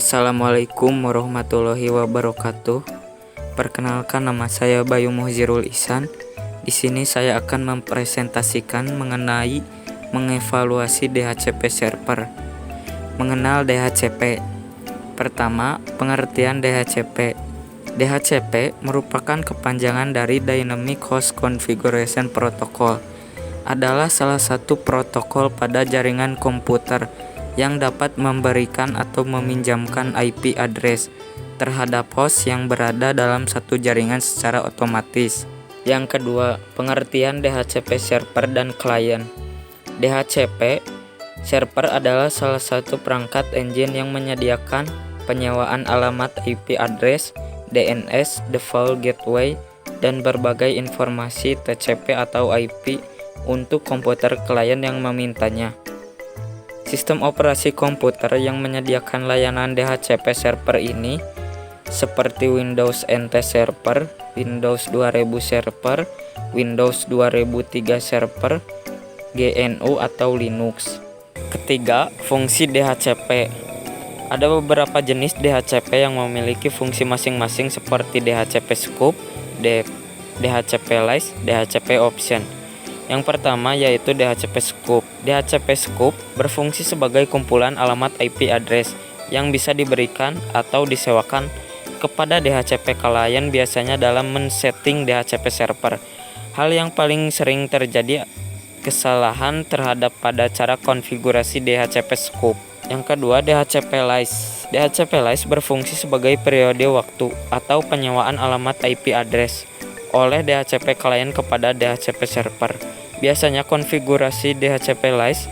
Assalamualaikum warahmatullahi wabarakatuh. Perkenalkan, nama saya Bayu Muhzirul Ihsan. Di sini saya akan mempresentasikan mengenai mengevaluasi DHCP server. Mengenal DHCP. Pertama, pengertian DHCP. DHCP merupakan kepanjangan dari Dynamic Host Configuration Protocol. Adalah salah satu protokol pada jaringan komputer yang dapat memberikan atau meminjamkan IP address terhadap host yang berada dalam satu jaringan secara otomatis. Yang kedua, pengertian DHCP server dan klien. DHCP server adalah salah satu perangkat engine yang menyediakan penyewaan alamat IP address, DNS, default gateway, dan berbagai informasi TCP atau IP untuk komputer klien yang memintanya. Sistem operasi komputer yang menyediakan layanan DHCP server ini seperti Windows NT Server, Windows 2000 Server, Windows 2003 Server, GNU atau Linux. Ketiga, fungsi DHCP. Ada beberapa jenis DHCP yang memiliki fungsi masing-masing seperti DHCP Scope, DHCP List, DHCP Option. Yang pertama yaitu DHCP Scope. DHCP Scope berfungsi sebagai kumpulan alamat IP address yang bisa diberikan atau disewakan kepada DHCP klien biasanya dalam men-setting DHCP server. Hal yang paling sering terjadi kesalahan terhadap pada cara konfigurasi DHCP Scope. Yang kedua, DHCP List. DHCP List berfungsi sebagai periode waktu atau penyewaan alamat IP address oleh DHCP klien kepada DHCP server. Biasanya konfigurasi DHCP List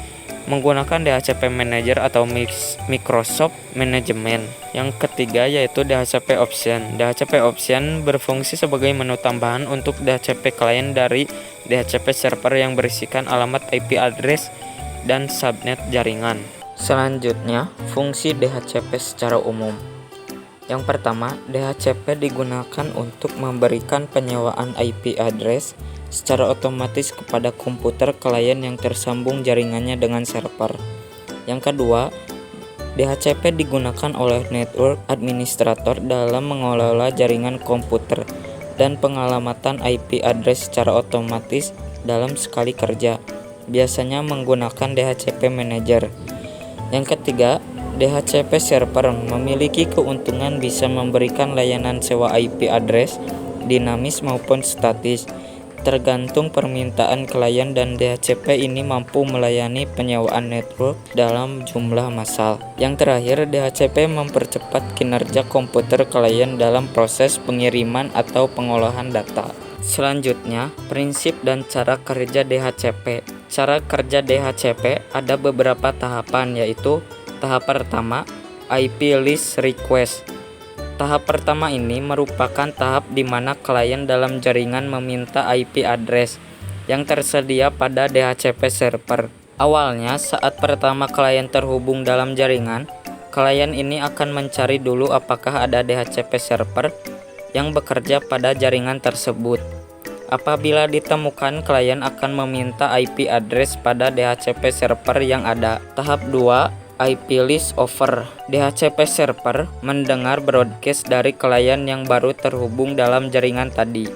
menggunakan DHCP Manager atau Microsoft Management. Yang ketiga yaitu DHCP Option. DHCP Option berfungsi sebagai menu tambahan untuk DHCP klien dari DHCP server yang berisikan alamat IP address dan subnet jaringan. Selanjutnya, fungsi DHCP secara umum. Yang pertama, DHCP digunakan untuk memberikan penyewaan IP address secara otomatis kepada komputer klien yang tersambung jaringannya dengan server. Yang kedua, DHCP digunakan oleh network administrator dalam mengelola jaringan komputer dan pengalamatan IP address secara otomatis dalam sekali kerja, biasanya menggunakan DHCP Manager. Yang ketiga, DHCP server memiliki keuntungan bisa memberikan layanan sewa IP address dinamis maupun statis, tergantung permintaan klien, dan DHCP ini mampu melayani penyewaan network dalam jumlah massal. Yang terakhir, DHCP mempercepat kinerja komputer klien dalam proses pengiriman atau pengolahan data. Selanjutnya, prinsip dan cara kerja DHCP. Cara kerja DHCP ada beberapa tahapan, yaitu tahap pertama, IP list request. Tahap pertama ini merupakan tahap di mana klien dalam jaringan meminta IP address yang tersedia pada DHCP server. Awalnya, saat pertama klien terhubung dalam jaringan, klien ini akan mencari dulu apakah ada DHCP server yang bekerja pada jaringan tersebut. Apabila ditemukan, klien akan meminta IP address pada DHCP server yang ada. Tahap 2, IP list over. DHCP server mendengar broadcast dari klien yang baru terhubung dalam jaringan tadi.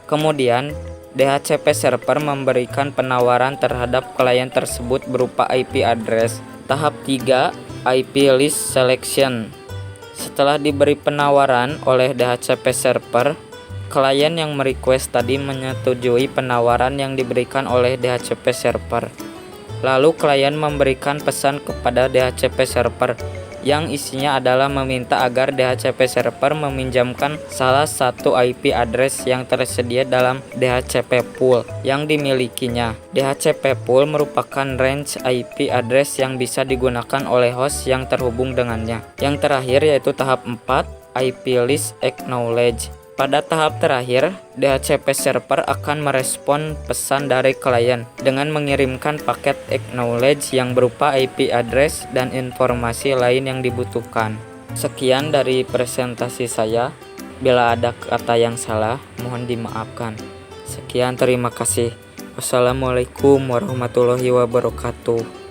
Kemudian, DHCP server memberikan penawaran terhadap klien tersebut berupa IP address. Tahap 3, IP list selection. Setelah diberi penawaran oleh DHCP server, klien yang merequest tadi menyetujui penawaran yang diberikan oleh DHCP server. Lalu klien memberikan pesan kepada DHCP server yang isinya adalah meminta agar DHCP server meminjamkan salah satu IP address yang tersedia dalam DHCP pool yang dimilikinya. DHCP pool merupakan range IP address yang bisa digunakan oleh host yang terhubung dengannya. Yang terakhir yaitu tahap 4, IP list acknowledge. Pada tahap terakhir, DHCP server akan merespon pesan dari klien dengan mengirimkan paket acknowledge yang berupa IP address dan informasi lain yang dibutuhkan. Sekian dari presentasi saya. Bila ada kata yang salah, mohon dimaafkan. Sekian, terima kasih. Wassalamualaikum warahmatullahi wabarakatuh.